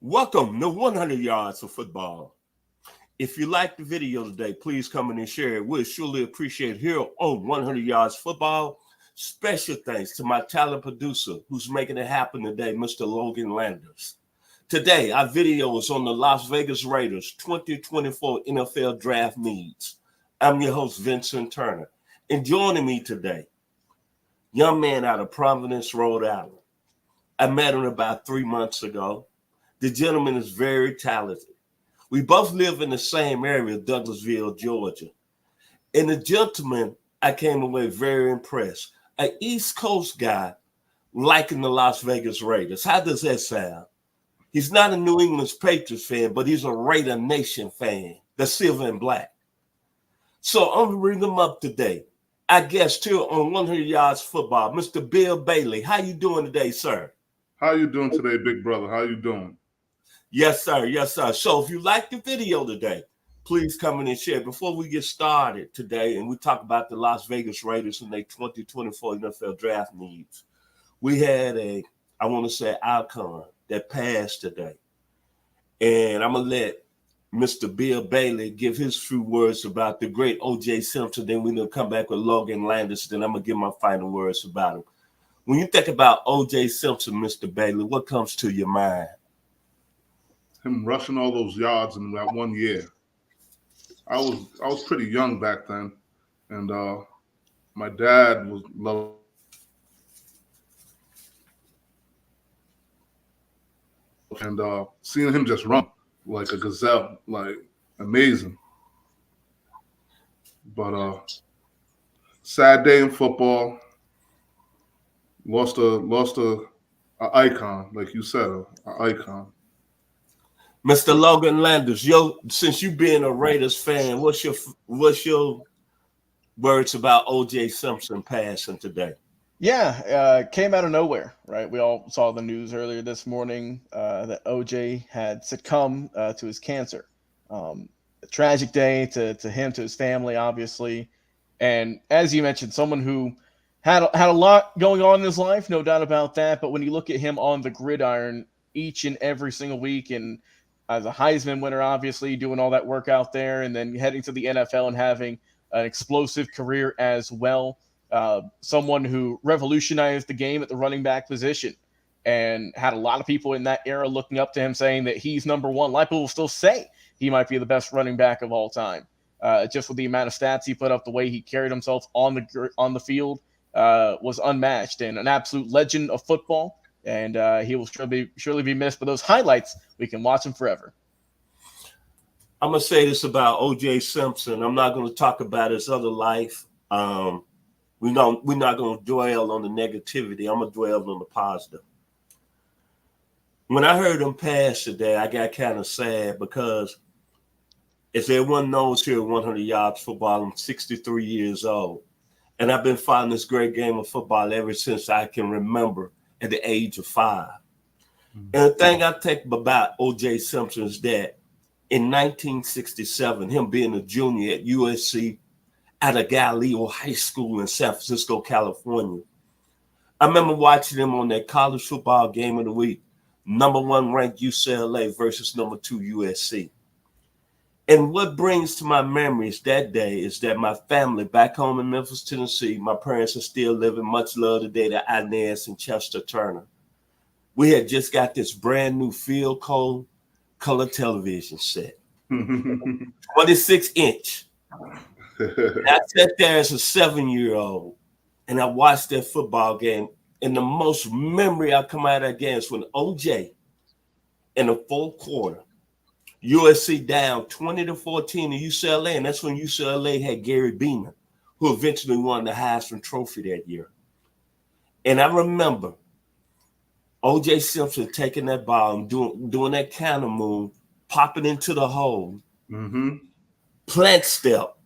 Welcome to 100 Yards of Football. If you like the video today, please come in and share it. We'll surely appreciate it here on 100 Yards Football. Special thanks to my talent producer who's making it happen today, Mr. Logan Landers. Today, our video is on the Las Vegas Raiders 2024 NFL Draft Needs. I'm your host, Vincent Turner. And joining me today, young man out of Providence, Rhode Island. I met him about 3 months ago. The gentleman is very talented. We both live in the same area, Douglasville, Georgia. And the gentleman, I came away very impressed. An East Coast guy liking the Las Vegas Raiders. How does that sound? He's not a New England Patriots fan, but he's a Raider Nation fan, the silver and black. So I'm going to bring him up today. I guess, too, on 100 Yards Football, Mr. Bill Bailey. How you doing today, sir? How you doing today, big brother? How you doing? Yes, sir. Yes, sir. So if you like the video today, please come in and share. Before we get started today and we talk about the Las Vegas Raiders and their 2024 NFL draft needs, we had icon that passed today. And I'm going to let Mr. Bill Bailey give his few words about the great O.J. Simpson. Then we're going to come back with Logan Landers. Then I'm going to give my final words about him. When you think about O.J. Simpson, Mr. Bailey, what comes to your mind? Him rushing all those yards in that 1 year. I was pretty young back then, and my dad was loved. And seeing him just run like a gazelle, like amazing. But sad day in football. Lost a icon, like you said, an icon. Mr. Logan Landers, since you being a Raiders fan, what's your words about O.J. Simpson passing today? Yeah, came out of nowhere, right? We all saw the news earlier this morning that O.J. had succumbed to his cancer. A tragic day to him, to his family, obviously. And as you mentioned, someone who had a lot going on in his life, no doubt about that. But when you look at him on the gridiron each and every single week, and as a Heisman winner, obviously, doing all that work out there, and then heading to the NFL and having an explosive career as well. Someone who revolutionized the game at the running back position and had a lot of people in that era looking up to him, saying that he's number one. A lot of people will still say he might be the best running back of all time. Just with the amount of stats he put up, the way he carried himself on the field was unmatched, and an absolute legend of football. And he will surely be missed. But those highlights, we can watch him forever. I'm going to say this about O.J. Simpson. I'm not going to talk about his other life. We're not going to dwell on the negativity. I'm going to dwell on the positive. When I heard him pass today, I got kind of sad because, as everyone knows here at 100 Yards Football, I'm 63 years old. And I've been following this great game of football ever since I can remember at the age of 5. Mm-hmm. And the thing I take about O.J. Simpson is that in 1967, him being a junior at USC at a Galileo High School in San Francisco, California, I remember watching him on that college football game of the week, number 1 ranked UCLA versus number 2 USC. And what brings to my memories that day is that my family back home in Memphis, Tennessee, my parents are still living, much love today to Inez and Chester Turner. We had just got this brand new field color television set, 26-inch. I sat there as a 7-year-old and I watched that football game. And the most memory I come out of that game is when O.J. in the fourth quarter, USC down 20-14 to UCLA, and that's when UCLA had Gary Beeman, who eventually won the Heisman Trophy that year. And I remember O.J. Simpson taking that ball and doing that counter move, popping into the hole, plant step,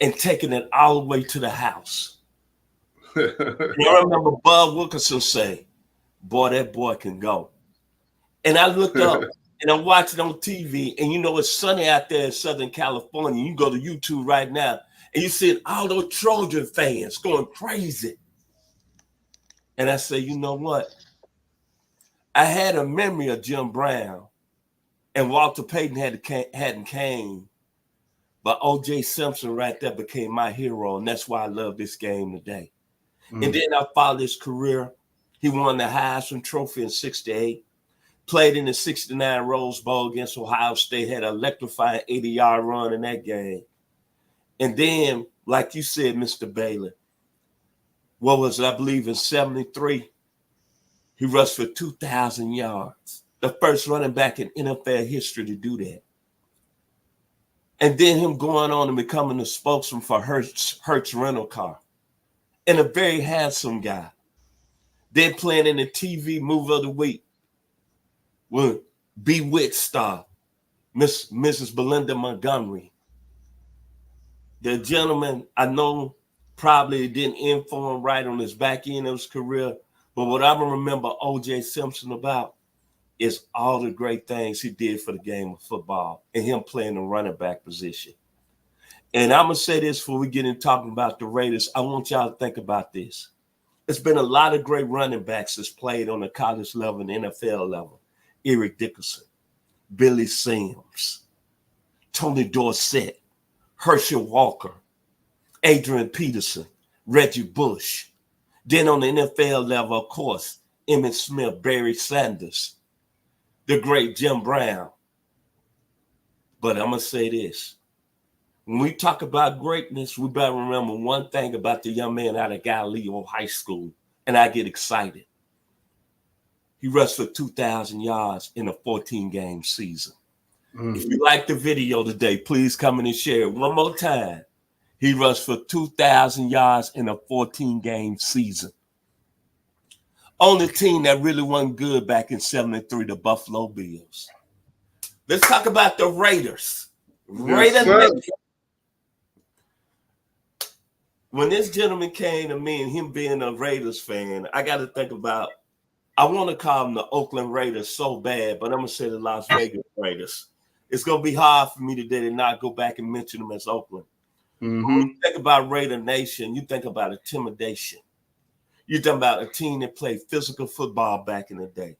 and taking it all the way to the house. And I remember Bud Wilkinson say, "Boy, that boy can go." And I looked up. And I'm watching on TV, and you know it's sunny out there in Southern California. You go to YouTube right now, and you see all those Trojan fans going crazy. And I say, you know what? I had a memory of Jim Brown and Walter Payton hadn't came. But O.J. Simpson right there became my hero, and that's why I love this game today. And then I followed his career. He won the Heisman Trophy in '68, played in the '69 Rose Bowl against Ohio State, had an electrifying 80-yard run in that game. And then, like you said, Mr. Bailey, what was it, I believe in '73, he rushed for 2,000 yards. The first running back in NFL history to do that. And then him going on and becoming the spokesman for Hertz Rental Car. And a very handsome guy. Then playing in the TV movie of the week with Bewitched star, Mrs. Belinda Montgomery. The gentleman, I know probably didn't end for him right on his back end of his career, but what I remember O.J. Simpson about is all the great things he did for the game of football and him playing the running back position. And I'm going to say this before we get into talking about the Raiders. I want y'all to think about this. There's been a lot of great running backs that's played on the college level and NFL level. Eric Dickerson, Billy Sims, Tony Dorsett, Herschel Walker, Adrian Peterson, Reggie Bush. Then on the NFL level, of course, Emmitt Smith, Barry Sanders, the great Jim Brown. But I'm going to say this. When we talk about greatness, we better remember one thing about the young man out of Galileo High School, and I get excited. He rushed for 2,000 yards in a 14-game season. If you like the video today, please come in and share it one more time. He rushed for 2,000 yards in a 14-game season. Only team that really wasn't good back in '73, the Buffalo Bills. Let's talk about the Raiders. Yes, when this gentleman came to me and him being a Raiders fan, I got to think about, I want to call them the Oakland Raiders so bad, but I'm going to say the Las Vegas Raiders. It's going to be hard for me today to not go back and mention them as Oakland. When you think about Raider Nation, you think about intimidation. You think about a team that played physical football back in the day.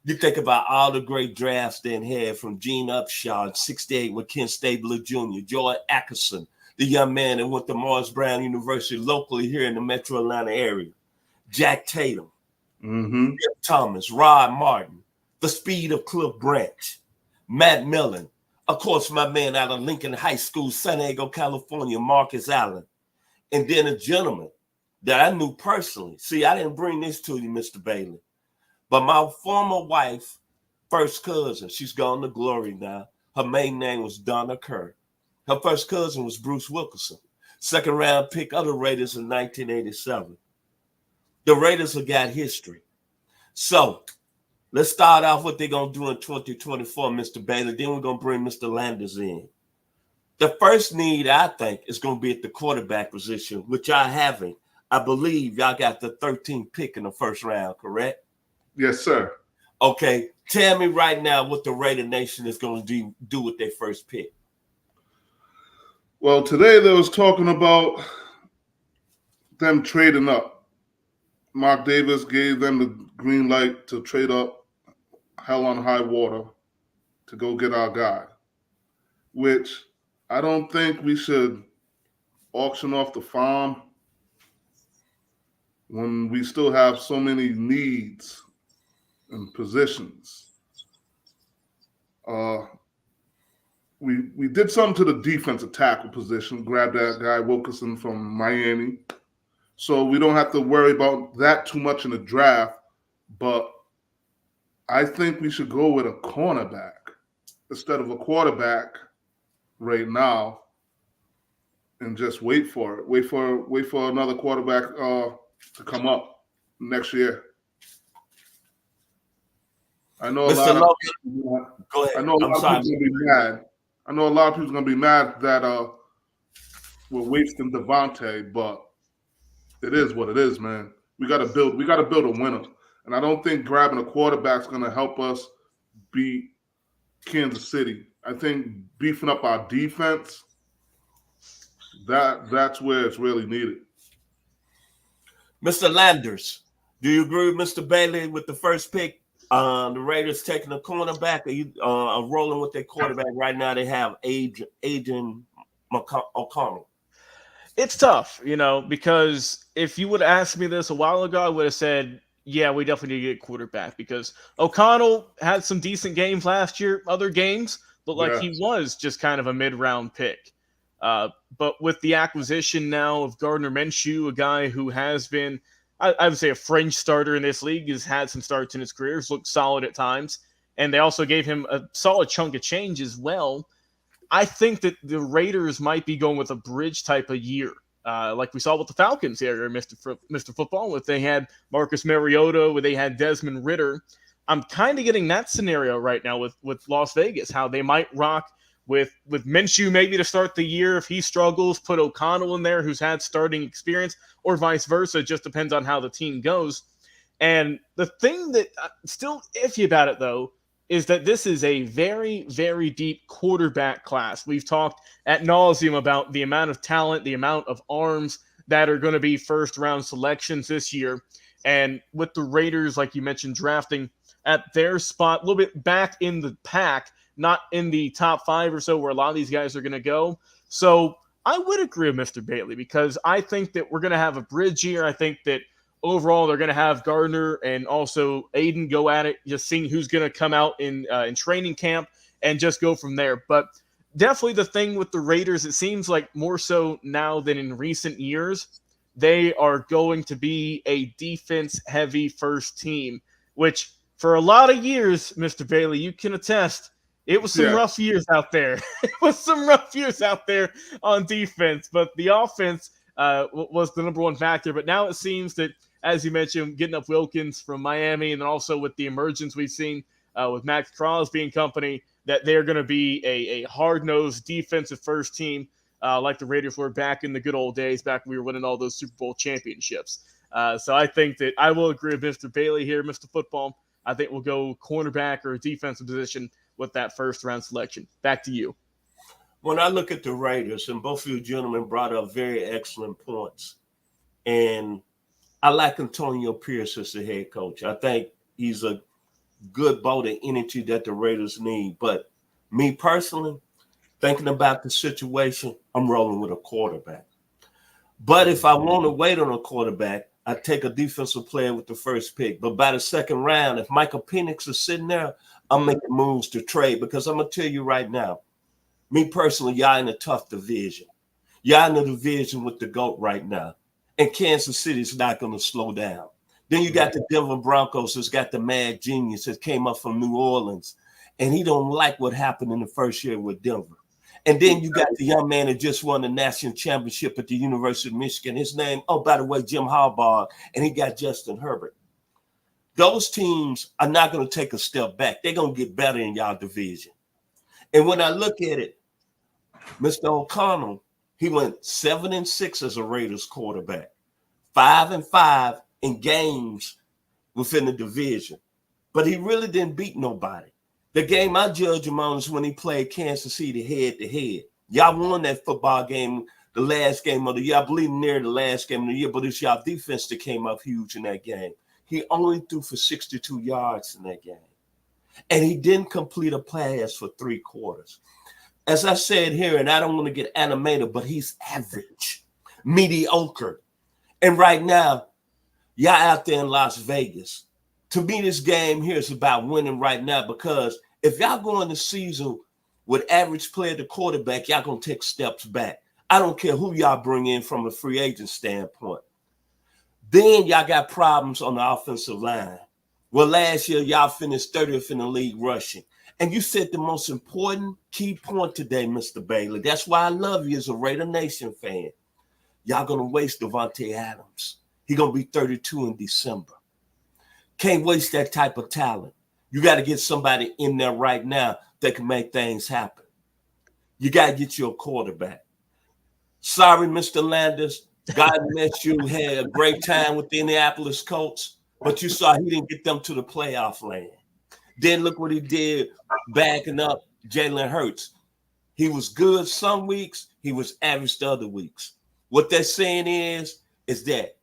You think about all the great drafts they had from Gene Upshaw in '68 with Ken Stabler Jr., Joy Atkinson, the young man that went to Morris Brown University locally here in the Metro Atlanta area, Jack Tatum, Jim Thomas, Rod Martin, the speed of Cliff Branch, Matt Millen, of course, my man out of Lincoln High School, San Diego, California, Marcus Allen, and then a gentleman that I knew personally. See, I didn't bring this to you, Mr. Bailey, but my former wife, first cousin, she's gone to glory now. Her maiden name was Donna Kerr. Her first cousin was Bruce Wilkinson, second round pick of the Raiders in 1987. The Raiders have got history. So let's start off what they're going to do in 2024, Mr. Bailey. Then we're going to bring Mr. Landers in. The first need, I think, is going to be at the quarterback position, which y'all having. I believe y'all got the 13th pick in the first round, correct? Yes, sir. Okay. Tell me right now what the Raider Nation is going to do with their first pick. Well, today they was talking about them trading up. Mark Davis gave them the green light to trade up hell on high water to go get our guy, which I don't think we should auction off the farm when we still have so many needs and positions. We did something to the defensive tackle position, grabbed that guy Wilkinson from Miami. So we don't have to worry about that too much in the draft. But I think we should go with a cornerback instead of a quarterback right now and just wait for it. Wait for another quarterback to come up next year. I know a lot of people, go ahead. I know a lot of people gonna be mad. I know a lot of people gonna be mad that we're wasting Devontae, but it is what it is, man. We gotta build a winner. And I don't think grabbing a quarterback is gonna help us beat Kansas City. I think beefing up our defense, that's where it's really needed. Mr. Landers, do you agree with Mr. Bailey with the first pick? The Raiders taking a cornerback. Are rolling with their quarterback right now. They have Adrian O'Connell. It's tough, because if you would have asked me this a while ago, I would have said, yeah, we definitely need to get a quarterback because O'Connell had some decent games last year. Other games looked like Yeah. he was just kind of a mid-round pick. But with the acquisition now of Gardner Minshew, a guy who has been, I would say, a fringe starter in this league, has had some starts in his career, has looked solid at times, and they also gave him a solid chunk of change as well. I think that the Raiders might be going with a bridge type of year, like we saw with the Falcons here, Mr. Football, with they had Marcus Mariota, where they had Desmond Ridder. I'm kind of getting that scenario right now with Las Vegas, how they might rock with Minshew maybe to start the year. If he struggles, put O'Connell in there, who's had starting experience, or vice versa. It just depends on how the team goes. And the thing that still iffy about it, though, is that this is a very, very deep quarterback class. We've talked ad nauseum about the amount of talent, the amount of arms that are going to be first-round selections this year. And with the Raiders, like you mentioned, drafting at their spot, a little bit back in the pack, not in the top 5 or so where a lot of these guys are going to go. So I would agree with Mr. Bailey because I think that we're going to have a bridge year. I think that overall, they're going to have Gardner and also Aiden go at it, just seeing who's going to come out in training camp and just go from there. But definitely the thing with the Raiders, it seems like more so now than in recent years, they are going to be a defense-heavy first team, which for a lot of years, Mr. Bailey, you can attest, it was some rough years out there. It was some rough years out there on defense, but the offense was the number one factor. But now it seems that, as you mentioned, getting up Wilkins from Miami, and then also with the emergence we've seen with Max Crosby and company, that they're going to be a hard-nosed defensive first team like the Raiders were back in the good old days, back when we were winning all those Super Bowl championships. So I think that I will agree with Mr. Bailey here, Mr. Football. I think we'll go cornerback or a defensive position with that first-round selection. Back to you. When I look at the Raiders, and both of you gentlemen brought up very excellent points, and I like Antonio Pierce as the head coach. I think he's a good bolt of energy that the Raiders need. But me personally, thinking about the situation, I'm rolling with a quarterback. But if I want to wait on a quarterback, I take a defensive player with the first pick. But by the second round, if Michael Penix is sitting there, I'm making moves to trade because I'm going to tell you right now, me personally, y'all in a tough division. Y'all in a division with the GOAT right now. And Kansas City is not going to slow down. Then you got the Denver Broncos that's got the mad genius that came up from New Orleans. And he don't like what happened in the first year with Denver. And then you got the young man that just won the national championship at the University of Michigan. His name, oh, by the way, Jim Harbaugh. And he got Justin Herbert. Those teams are not going to take a step back. They're going to get better in y'all division. And when I look at it, Mr. O'Connell, he went 7-6 as a Raiders quarterback, 5-5 in games within the division. But he really didn't beat nobody. The game I judge him on is when he played Kansas City head-to-head. Y'all won that football game, the last game of the year. I believe near the last game of the year, but it's y'all defense that came up huge in that game. He only threw for 62 yards in that game. And he didn't complete a pass for 3 quarters. As I said here, and I don't want to get animated, but he's average, mediocre. And right now, y'all out there in Las Vegas. To me, this game here is about winning right now because if y'all go in the season with average player to quarterback, y'all going to take steps back. I don't care who y'all bring in from a free agent standpoint. Then y'all got problems on the offensive line. Well, last year, y'all finished 30th in the league rushing. And you said the most important key point today, Mr. Bailey. That's why I love you as a Raider Nation fan. Y'all going to waste Devontae Adams. He's going to be 32 in December. Can't waste that type of talent. You got to get somebody in there right now that can make things happen. You got to get you a quarterback. Sorry, Mr. Landers. God bless you. Had a great time with the Indianapolis Colts, but you saw he didn't get them to the playoff land. Then look what he did backing up Jalen Hurts. He was good some weeks. He was average the other weeks. What they're saying is that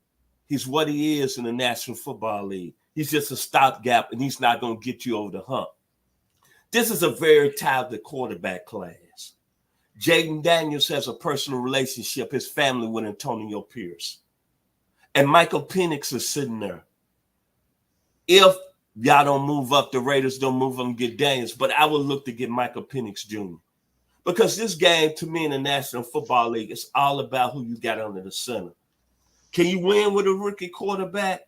he's what he is in the National Football League. He's just a stopgap, and he's not going to get you over the hump. This is a very talented quarterback class. Jaden Daniels has a personal relationship, his family, with Antonio Pierce. And Michael Penix is sitting there. If y'all don't move up, the Raiders don't move up and get Daniels, but I would look to get Michael Penix Jr. Because this game, to me, in the National Football League, is all about who you got under the center. Can you win with a rookie quarterback?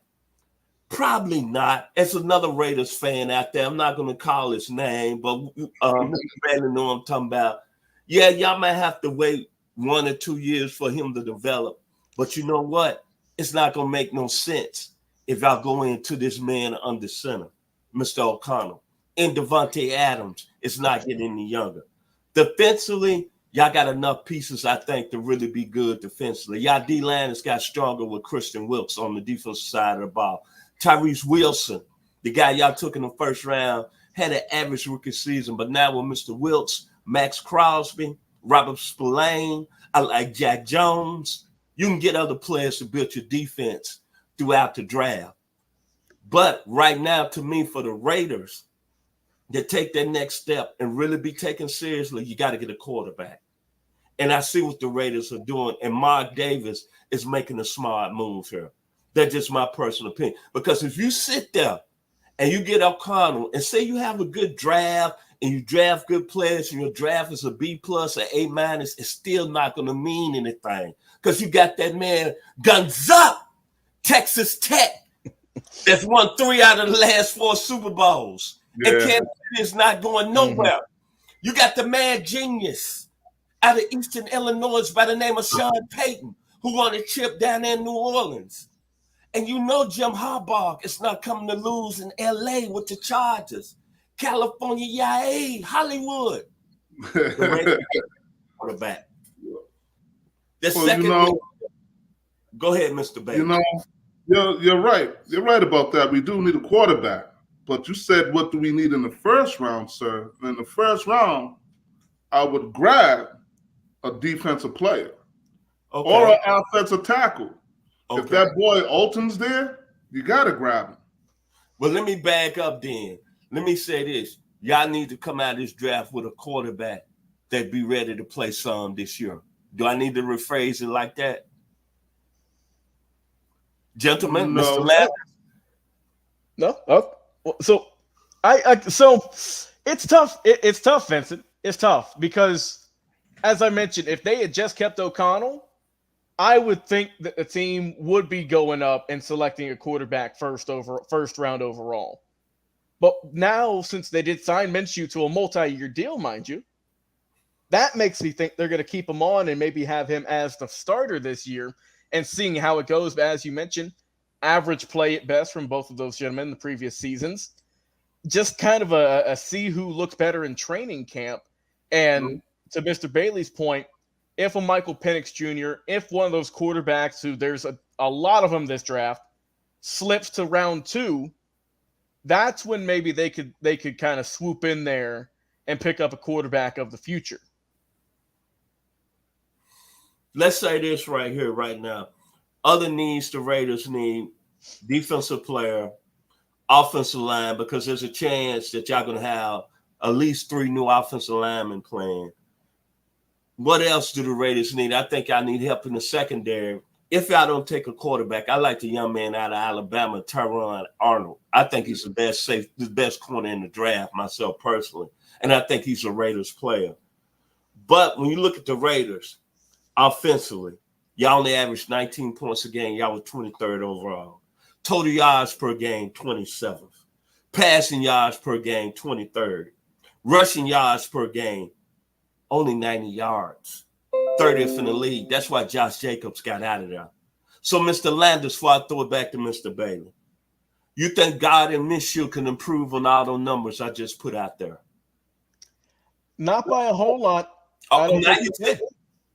Probably not. It's another Raiders fan out there. I'm not going to call his name, but Mr. Bailey know I'm talking about. Yeah, y'all might have to wait 1 or 2 years for him to develop. But you know what? It's not going to make no sense if y'all go into this man under center, Mr. O'Connell. And Devontae Adams is not getting any younger. Defensively, y'all got enough pieces, I think, to really be good defensively. Y'all D-line has got stronger with Christian Wilkes on the defensive side of the ball. Tyrese Wilson, the guy y'all took in the first round, had an average rookie season, but now with Mr. Wilkes, Max Crosby, Robert Spillane, I like Jack Jones. You can get other players to build your defense throughout the draft. But right now, to me, for the Raiders, to take that next step and really be taken seriously, you got to get a quarterback. And I see what the Raiders are doing, and Mark Davis is making a smart move here. That's just my personal opinion. Because if you sit there and you get O'Connell and say you have a good draft and you draft good players and your draft is a B plus or A minus, it's still not going to mean anything. Because you got that man, guns up, Texas Tech, that's won 3 out of the last 4 Super Bowls. Yeah. And Kansas City is not going nowhere. Mm-hmm. You got the mad genius out of Eastern Illinois by the name of Sean Payton, who won a chip down there in New Orleans. And you know Jim Harbaugh is not coming to lose in L.A. with the Chargers. California, yay, Hollywood. The quarterback. The second. Go ahead, Mr. Bailey. You're right. You're right about that. We do need a quarterback. But you said, what do we need in the first round, sir? In the first round, I would grab a defensive player or an offensive tackle. Okay. If that boy Alton's there, you got to grab him. Well, let me back up then. Let me say this. Y'all need to come out of this draft with a quarterback that be ready to play some this year. Do I need to rephrase it like that? Gentlemen, no. Mr. Landers? No. Oh. So so it's tough. It's tough, Vincent. It's tough because, as I mentioned, if they had just kept O'Connell, I would think that the team would be going up and selecting a quarterback first round overall. But now, since they did sign Minshew to a multi-year deal, mind you, that makes me think they're going to keep him on and maybe have him as the starter this year and seeing how it goes. But as you mentioned, average play at best from both of those gentlemen in the previous seasons. Just kind of a see who looks better in training camp. And to Mr. Bailey's point, if a Michael Penix Jr., if one of those quarterbacks who there's a lot of them this draft slips to round 2, that's when maybe they could kind of swoop in there and pick up a quarterback of the future. Let's say this right here, right now. Other needs the Raiders need: defensive player, offensive line, because there's a chance that y'all going to have at least 3 new offensive linemen playing. What else do the Raiders need? I think I need help in the secondary. If y'all don't take a quarterback, I like the young man out of Alabama, Tyron Arnold. I think he's the best corner in the draft, myself personally. And I think he's a Raiders player. But when you look at the Raiders offensively, y'all only averaged 19 points a game. Y'all were 23rd overall. Total yards per game, 27th. Passing yards per game, 23rd. Rushing yards per game, only 90 yards. 30th in the league. That's why Josh Jacobs got out of there. So, Mr. Landers, before I throw it back to Mr. Bailey, you think God and Minshew can improve on all those numbers I just put out there? Not by a whole lot.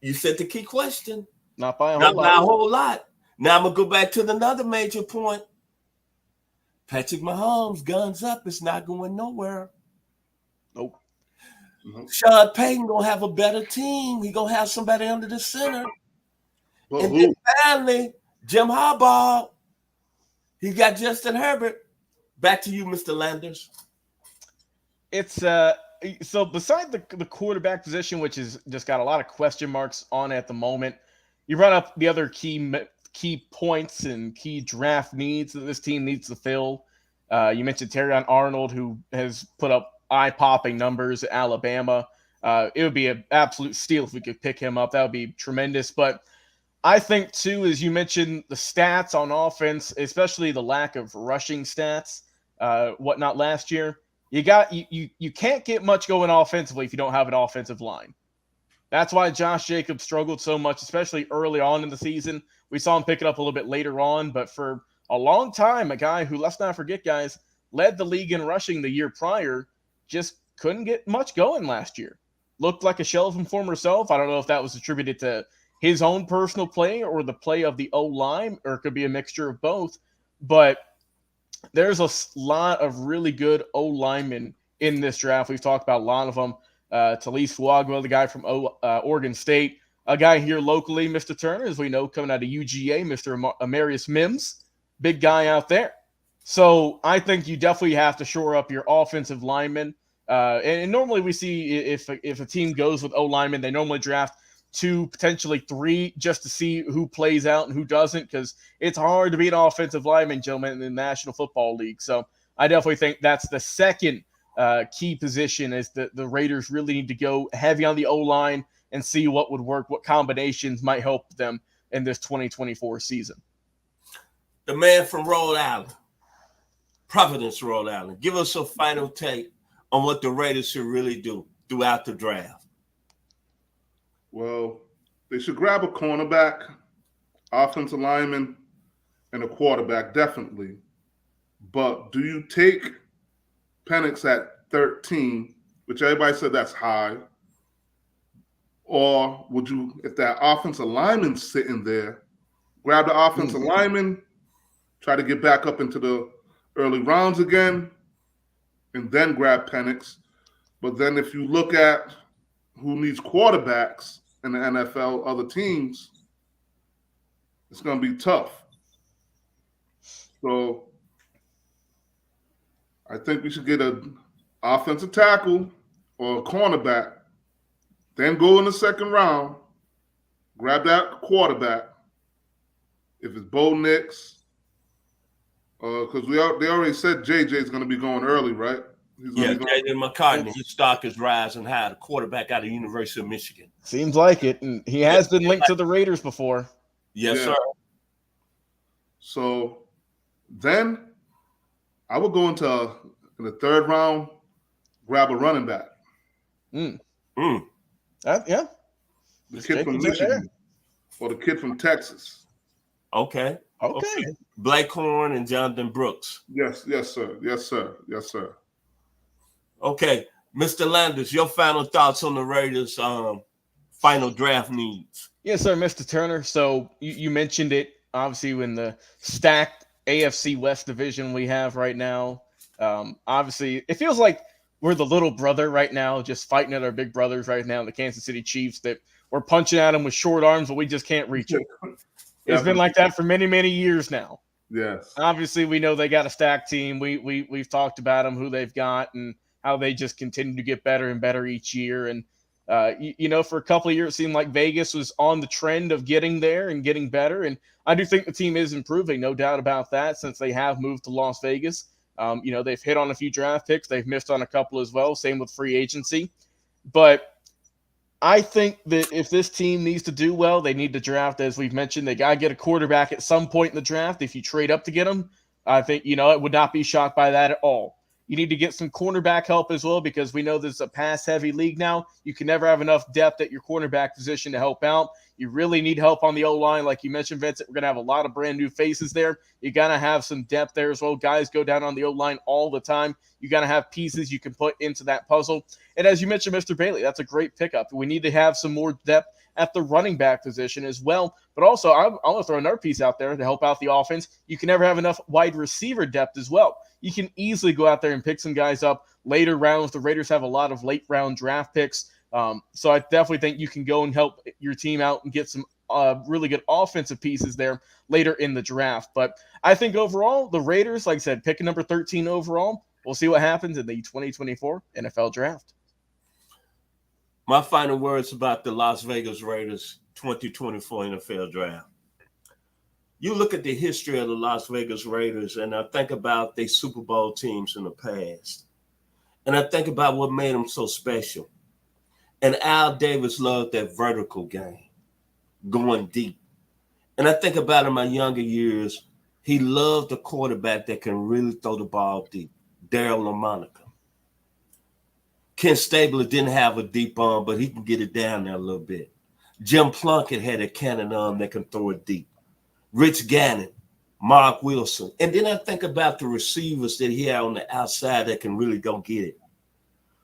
You said the key question. Not by a whole lot. Now I'm going to go back to another major point. Patrick Mahomes, guns up, it's not going nowhere. Nope. Mm-hmm. Sean Payton going to have a better team. He going to have somebody under the center. And then finally, Jim Harbaugh, he got Justin Herbert. Back to you, Mr. Landers. It's so beside the quarterback position, which is just got a lot of question marks on at the moment, you brought up the other key points and key draft needs that this team needs to fill. You mentioned Terrion Arnold, who has put up eye-popping numbers at Alabama. It would be an absolute steal if we could pick him up. That would be tremendous. But I think, too, as you mentioned, the stats on offense, especially the lack of rushing stats, whatnot last year, you can't get much going offensively if you don't have an offensive line. That's why Josh Jacobs struggled so much, especially early on in the season. We saw him pick it up a little bit later on, but for a long time, a guy who, let's not forget, guys, led the league in rushing the year prior, just couldn't get much going last year. Looked like a shell of his former self. I don't know if that was attributed to his own personal play or the play of the O-line, or it could be a mixture of both. But there's a lot of really good O-linemen in this draft. We've talked about a lot of them. Talise Fuagua, the guy from Oregon State. A guy here locally, Mr. Turner, as we know, coming out of UGA, Mr. Amarius Mims. Big guy out there. So I think you definitely have to shore up your offensive linemen. And normally we see if a team goes with O-linemen, they normally draft 2, potentially 3, just to see who plays out and who doesn't, because it's hard to be an offensive lineman, gentlemen, in the National Football League. So I definitely think that's the second key position, is the Raiders really need to go heavy on the O-line and see what would work, what combinations might help them in this 2024 season. The man from Rhode Island, Providence, Rhode Island. Give us a final take on what the Raiders should really do throughout the draft. Well, they should grab a cornerback, offensive lineman, and a quarterback, definitely. But do you take Penix at 13, which everybody said that's high, or would you, if that offensive lineman's sitting there, grab the offensive lineman, try to get back up into the early rounds again, and then grab Penix? But then if you look at who needs quarterbacks in the NFL, other teams, it's going to be tough. So I think we should get an offensive tackle or a cornerback, then go in the second round, grab that quarterback. If it's Bo Nix, because they already said JJ is going to be going early, right? Yeah, JJ McCartney, his stock is rising high. The quarterback out of the University of Michigan. Seems like it, and he has been linked to the Raiders before. Yes, sir. So then I would go in the third round, grab a running back. Yeah. The kid from Michigan or the kid from Texas. Okay. Blake Horn and Jonathan Brooks. Yes, sir. Okay, Mr. Landers, your final thoughts on the Raiders' final draft needs. Yes, sir, Mr. Turner. So you mentioned it, obviously, in the stacked AFC West division we have right now. Obviously, it feels like we're the little brother right now, just fighting at our big brothers right now, the Kansas City Chiefs, that we're punching at them with short arms, but we just can't reach them. It's been like that for many, many years now. Yes. Obviously, we know they got a stacked team. We've talked about them, who they've got, and how they just continue to get better and better each year. And, for a couple of years, it seemed like Vegas was on the trend of getting there and getting better. And I do think the team is improving, no doubt about that, since they have moved to Las Vegas. They've hit on a few draft picks. They've missed on a couple as well. Same with free agency. But I think that if this team needs to do well, they need to draft, as we've mentioned. They got to get a quarterback at some point in the draft. If you trade up to get them, I think, it would not be shocked by that at all. You need to get some cornerback help as well, because we know this is a pass-heavy league now. You can never have enough depth at your cornerback position to help out. You really need help on the O-line. Like you mentioned, Vincent, we're going to have a lot of brand new faces there. You got to have some depth there as well. Guys go down on the O-line all the time. You got to have pieces you can put into that puzzle. And as you mentioned, Mr. Bailey, that's a great pickup. We need to have some more depth at the running back position as well. But also, I'm going to throw another piece out there to help out the offense. You can never have enough wide receiver depth as well. You can easily go out there and pick some guys up later rounds. The Raiders have a lot of late round draft picks. So I definitely think you can go and help your team out and get some really good offensive pieces there later in the draft. But I think overall, the Raiders, like I said, picking number 13 overall. We'll see what happens in the 2024 NFL Draft. My final words about the Las Vegas Raiders 2024 NFL Draft. You look at the history of the Las Vegas Raiders, and I think about their Super Bowl teams in the past. And I think about what made them so special. And Al Davis loved that vertical game, going deep. And I think about in my younger years, he loved a quarterback that can really throw the ball deep. Daryl LaMonica. Ken Stabler didn't have a deep arm, but he can get it down there a little bit. Jim Plunkett had a cannon arm that can throw it deep. Rich Gannon, Mark Wilson. And then I think about the receivers that he had on the outside that can really go get it.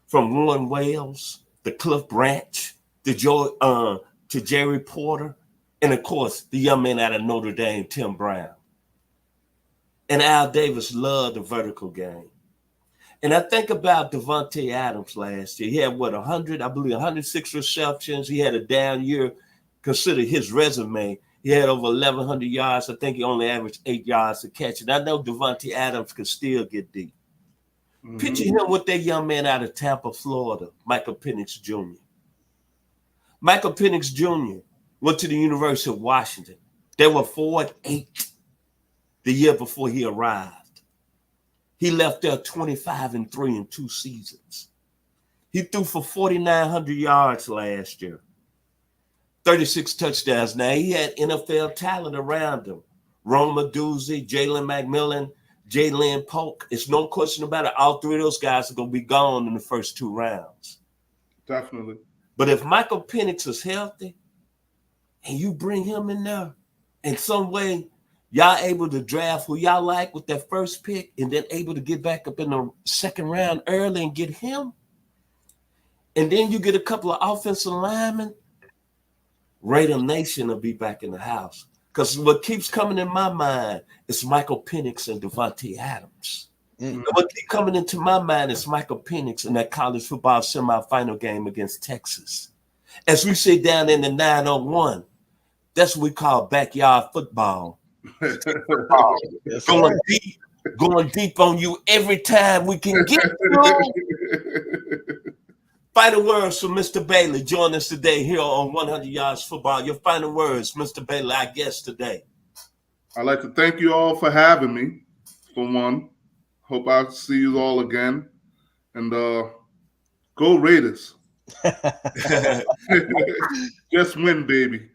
From Warren Wales, to Cliff Branch, to Jerry Porter, and of course, the young man out of Notre Dame, Tim Brown. And Al Davis loved the vertical game. And I think about Devontae Adams last year. He had, 106 receptions. He had a down year. Consider his resume. He had over 1,100 yards. I think he only averaged 8 yards a catch. And I know Devontae Adams can still get deep. Mm-hmm. Picture him with that young man out of Tampa, Florida, Michael Penix Jr. Michael Penix Jr. went to the University of Washington. They were 4-8 the year before he arrived. He left there 25-3 in 2 seasons. He threw for 4,900 yards last year, 36 touchdowns. Now, he had NFL talent around him. Ron Meduzzi, Jalen McMillan, Jalen Polk. It's no question about it. All 3 of those guys are going to be gone in the first 2 rounds. Definitely. But if Michael Penix is healthy and you bring him in there in some way, y'all able to draft who y'all like with that first pick and then able to get back up in the second round early and get him. And then you get a couple of offensive linemen, Raider Nation will be back in the house. Because what keeps coming in my mind is Michael Penix and Devontae Adams. Mm-hmm. What keeps coming into my mind is Michael Penix in that college football semifinal game against Texas. As we sit down in the 901, that's what we call backyard football. Yes, going deep on you every time we can get through. Final words from Mr. Bailey. Join us today here on 100 Yards Football. Your final words, Mr. Bailey, I guess today. I'd like to thank you all for having me, for one. Hope I'll see you all again. And go Raiders. Just win, baby.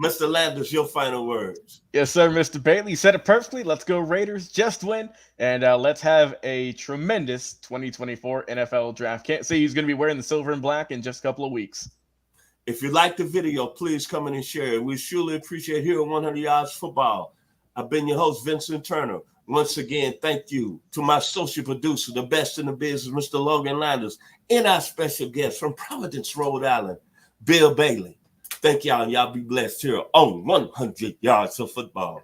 Mr. Landers, your final words. Yes, sir, Mr. Bailey. You said it perfectly. Let's go Raiders. Just win. And let's have a tremendous 2024 NFL Draft. Can't say he's going to be wearing the silver and black in just a couple of weeks. If you like the video, please come in and share it. We surely appreciate here at 100 Yards Football. I've been your host, Vincent Turner. Once again, thank you to my associate producer, the best in the business, Mr. Logan Landers, and our special guest from Providence, Rhode Island, Bill Bailey. Thank y'all, and y'all be blessed here on 100 Yards of Football.